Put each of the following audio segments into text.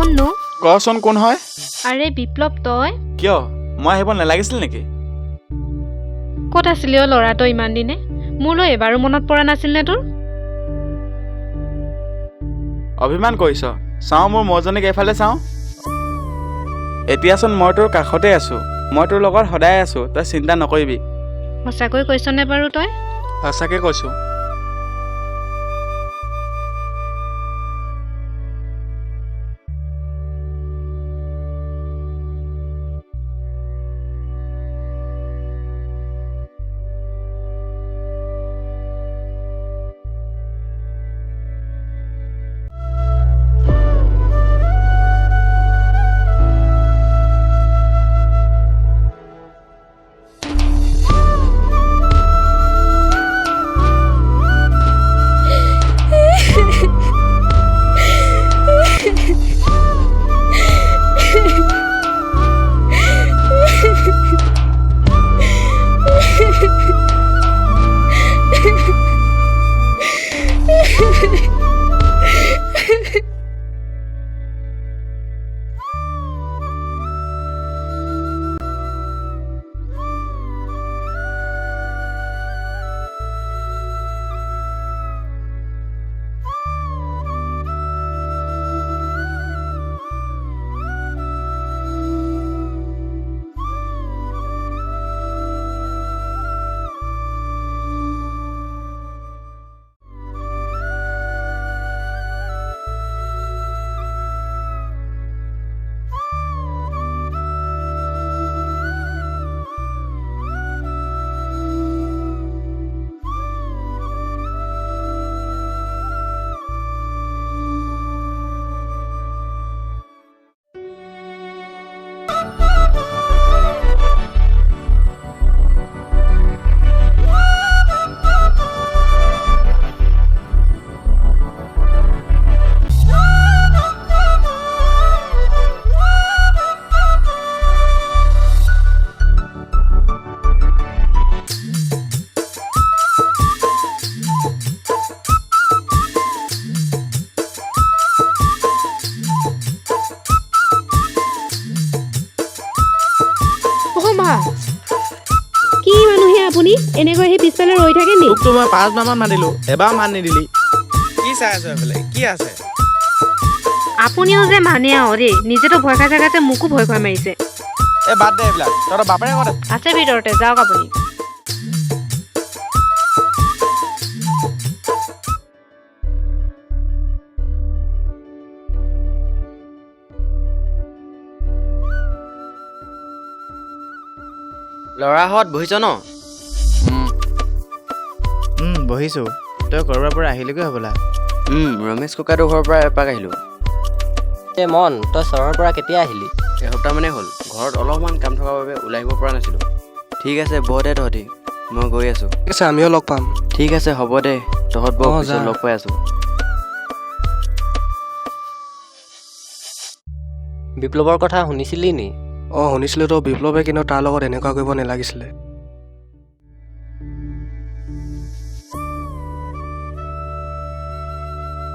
কোননো? কচোন কোন হয়? আৰে বিপ্লৱ তই? কিয় মই আহিব নালাগিছিল নেকি? ক'ত আছিলি অ ল'ৰাটো ইমান দিনে? মোলৈ এবাৰো মনত পৰা নাছিল নে তোৰ? অভিমান কৰিছ? চাওঁ মোৰ মজনীক এইফালে চাওঁ। এতিয়াচোন মই তোৰ কাষতে আছো, মই তোৰ লগত সদায় আছো, তই চিন্তা নকৰিবি। সঁচাকৈ কৈছনে বাৰু তই? সঁচাকে কৈছো। কি মানুহে আপুনি এনেকৈ আহি পিছফালে ৰৈ থাকে নি? তোকতো মই 5 মাহমান মাতিলো, এবাৰ মান নিদিলি। কি চাই আছো এইফালে? কি আছে? আপুনিও যে মানে আৰু দেই, নিজেতো ভয় খাই থাকাতে মোকো ভয় খুৱাই মাৰিছে। এই বাদ দে এইবিলাক, তহঁতৰ বাপেৰে ক'ত আছে ভিতৰতে, যাওক আপুনি। ল'ৰাহঁত বহিছ ন? বহিছো। তই ক'ৰবাৰ পৰা আহিলেগৈ হ'বলা। ৰমেশ ককাইদেউৰ ঘৰৰ পৰা এপাক আহিলোঁ। মন, তই চহৰৰ পৰা কেতিয়া আহিলি? এসপ্তাহমানে হ'ল। ঘৰত অলপমান কাম থকাৰ বাবে ওলাই আহিব পৰা নাছিলোঁ। ঠিক আছে বহ দে তহঁতি, মই গৈ আছোঁ। ঠিক আছে, আমিও লগ পাম। ঠিক আছে হ'ব দে, তহঁত বহ, পিছত লগ পাই আছোঁ। বিপ্লৱৰ কথা শুনিছিলি নি? শুনিছিলোঁ তো। বিপ্লৱে কিন্তু তাৰ লগত এনেকুৱা কৰিব নালাগিছিলে।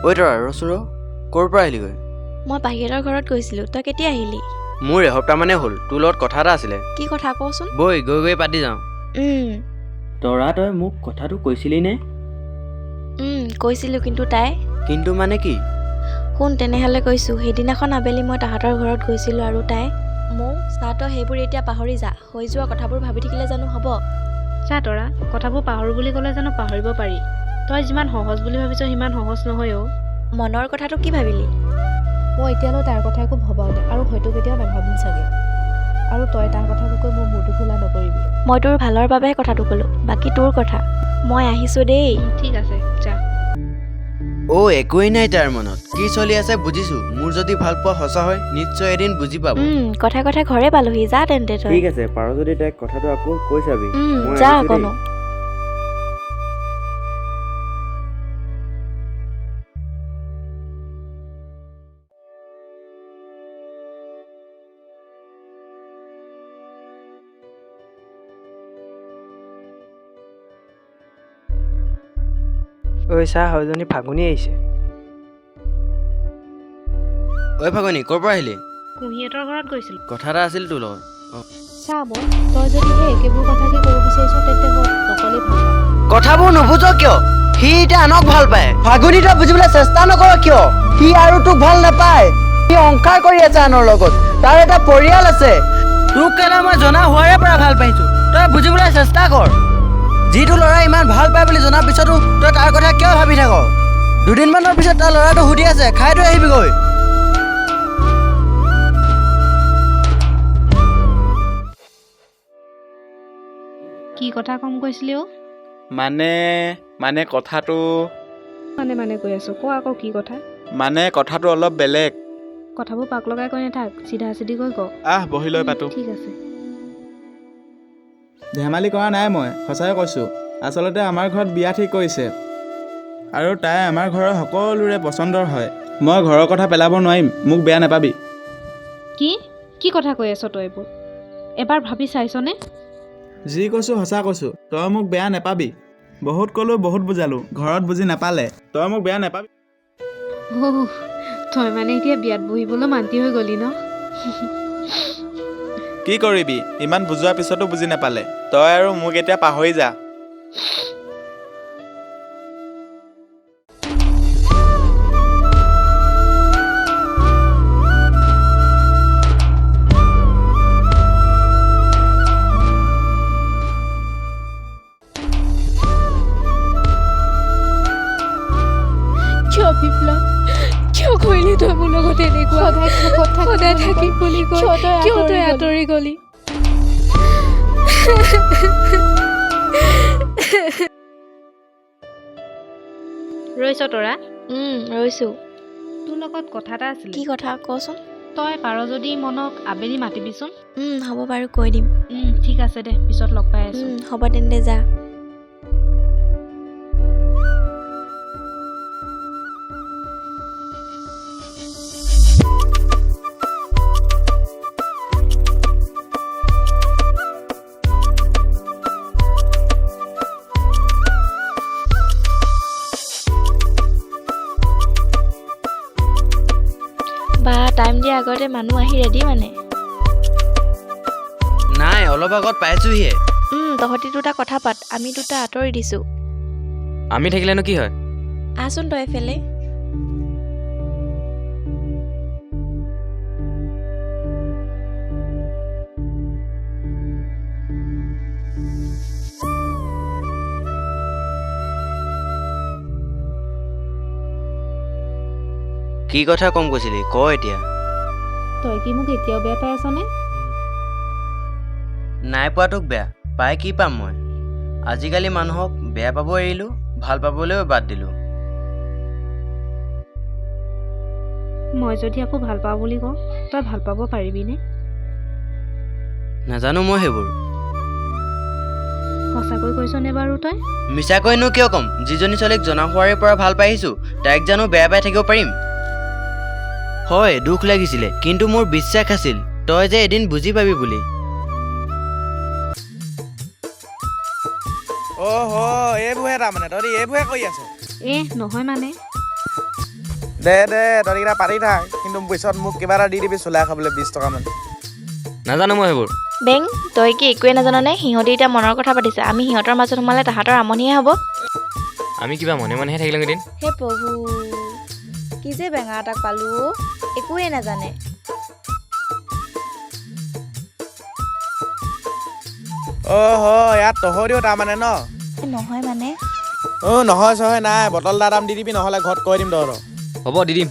ঐ তৰা ৰচোন ৰ, ক'ৰ পৰা আহিলিগৈ? মই বাহিৰৰ ঘৰত গৈছিলোঁ। তই কেতিয়া আহিলি? মোৰ এসপ্তাহমানে হ'ল। তোৰ লগত কথা এটা আছিলে। কি কথা কচোন? বৈ গৈ গৈ পাতি যাওঁ। তৰা, তই মোক কথাটো কৈছিলি নে? কৈছিলোঁ, কিন্তু তাই? কিন্তু মানে কি? শুন তেনেহ'লে কৈছোঁ। সেইদিনাখন আবেলি মই তাহাঁতৰ ঘৰত গৈছিলোঁ আৰু তাই চা তই সেইবোৰ এতিয়া পাহৰি যা। হৈ যোৱা কথাবোৰ ভাবি থাকিলে জানো হ'ব? চা তৰা, কথাবোৰ পাহৰো বুলি ক'লে জানো পাহৰিব পাৰি? তই যিমান সহজ বুলি ভাবিছ সিমান সহজ নহয় অ'। মনৰ কথাটো কি ভাবিলি? মই এতিয়ালৈ তাৰ কথা একো ভবাও নাই আৰু হয়তো কেতিয়াও নাভাবিম চাগে। আৰু তই তাৰ কথাটো কৈ মোৰ মূৰটো খোলা নকৰিবি। মই তোৰ ভালৰ বাবেহে কথাটো ক'লোঁ, বাকী তোৰ কথা। মই আহিছোঁ দেই। ঠিক আছে, যা। একোৱেই নাই তাৰ মনত। কি চলি আছে বুজিছোঁ। মোৰ যদি ভাল পোৱা সঁচা হয় নিশ্চয় এদিন বুজি পাব। কথা ঘৰে পালোহি। যা তেন্তে তই। ঠিক আছে, পাৰ যদি তাইক কথাটো আকৌ কৈ চাবি। যা অকনো। ঐ চা, হয়জনী ফাগুনি আহিছে। ঐ ফাগুনি ক'ৰ পৰা আহিলি? কুঁহিহঁতৰ ঘৰত গৈছিলোঁ। কথা এটা আছিল তোৰ লগত। চা মন, তই যদি সেই একেবোৰ কথাকে ক'ব বিচাৰিছ তেন্তে মই নকলেই ভাল পাম। কথাবোৰ নুবুজ কিয়? সি এতিয়া আনক ভাল পায়। ফাগুনি তই বুজিবলৈ চেষ্টা নকৰ কিয়? সি আৰু তোক ভাল নাপায়। সি অংকাৰ কৰি আছে আনৰ লগত। তাৰ এটা পৰিয়াল আছে। তোক কেলে মই জনা হোৱাৰে পৰা ভাল পাইছো। তই বুজিবলৈ চেষ্টা কৰ। যিটো ল'ৰা ইমান ভাল পায় বুলি জনাৰ পিছতো তই তাৰ কথা কিয় ভাবি থাক? দুদিনমানৰ পিছত তাৰ ল'ৰাটো সুধি আছে, খাই থৈ আহিবিগৈ। কি কথা কম কৈছিলি অ'? মানে কথাটো মানে কৈ আছোঁ, ক আকৌ কি কথা? কথাটো অলপ বেলেগ। কথাবোৰ পাক লগাই কৈ নাথাক, চিধা চিধিকৈ ক। বহি লৈ পাতো। ঠিক আছে। ধেমালি কৰা নাই, মই সঁচাই কৈছোঁ। আচলতে আমাৰ ঘৰত বিয়া ঠিক কৰিছে আৰু তাই আমাৰ ঘৰৰ সকলোৰে পচন্দৰ হয়। মই ঘৰৰ কথা পেলাব নোৱাৰিম, মোক বেয়া নাপাবি। কি কথা কৈ আছ তই এইবোৰ? এবাৰ ভাবি চাইছনে? যি কৈছোঁ সঁচা কৈছোঁ, তই মোক বেয়া নাপাবি। বহুত ক'লোঁ, বহুত বুজালোঁ, ঘৰত বুজি নাপালে। তই মোক বেয়া নাপাবি। তই মানে এতিয়া বিয়াত বহিবলৈ মান্তি হৈ গলি ন? কি কৰিবি, ইমান বুজোৱাৰ পিছতো বুজি নাপালে। তই আৰু মোক এতিয়া পাহৰি যা। কিয় বিপ্লৱ? কিয় কৰিলি তই মোৰ লগত এনেকুৱা? সদায় থাকিম বুলি কৈ কিয় তই আঁতৰি গলি? ৰৈছ তৰা? ৰৈছোঁ। তোৰ লগত কথা এটা আছিলে। কি কথা কচোন? তই পাৰ যদি মনক আবেলি মাতিবিচোন। হ'ব বাৰু কৈ দিম। ঠিক আছে দে, পিছত লগ পাই আছোঁ। হ'ব তেন্তে যা। বা টাইম দিয়া আগতে মানুহ আহি ৰেডি মানে। নাই, অলপ আগত পাইছোহিহে। তহঁতি দুটা কথা পাত, আমি দুটা আঁতৰি দিছোঁ। আমি থাকিলেনো কি হয়? আহচোন তই এফালে। কি কথা কম কৈছিলি? ক এতিয়া। তই কি মোক এতিয়াও বেয়া পাই আছনে? নাই পোৱা তোক বেয়া পাই কি পাম মই? আজিকালি মানুহক বেয়া পাব এৰিলোঁ, ভাল পাবলৈও বাদ দিলোঁ। মই যদি আকৌ ভাল পাওঁ বুলি কওঁ, তই ভাল পাব পাৰিবিনে? নাজানো মই সেইবোৰ। সঁচাকৈ কৈছনে বাৰু তই? মিছাকৈনো কিয় ক'ম? যিজনী ছোৱালীক জনা হোৱাৰে পৰা ভাল পাইছোঁ, তাইক জানো বেয়া পাই থাকিব পাৰিম? হয়, দুখ লাগিছিলে, কিন্তু মোৰ বিশ্বাস আছিল তই যে এদিন বুজি পাবি বুলি। এইবোৰহে তাৰমানে তহঁতি এইবোৰহে কৰি আছ। নহয় মানে। দে তহঁতিকেইটা পাতি থাক, কিন্তু পিছত মোক কিবা এটা দি দিবি চুলাই খাবলৈ 20 টকামান। নাজানো মই সেইবোৰ। বেং, তই কি একোৱে নাজাননে? সিহঁতি এতিয়া মনৰ কথা পাতিছে। আমি সিহঁতৰ মাজত সোমালে তাহাঁতৰ আমনিহে হ'ব। আমি কিবা মনেহে থাকিলোঁ এদিন। হে প্ৰভু, কি যে বেঙা এটাক পালোঁ, একোৱে নাজানে। ইয়াত তহঁতিও তাৰমানে ন? নহয় মানে। নহয় চহয় নাই, বটল এটা দাম দি দিবি, নহ'লে ঘৰত কৈ দিম তহঁতক। হ'ব দি দিম।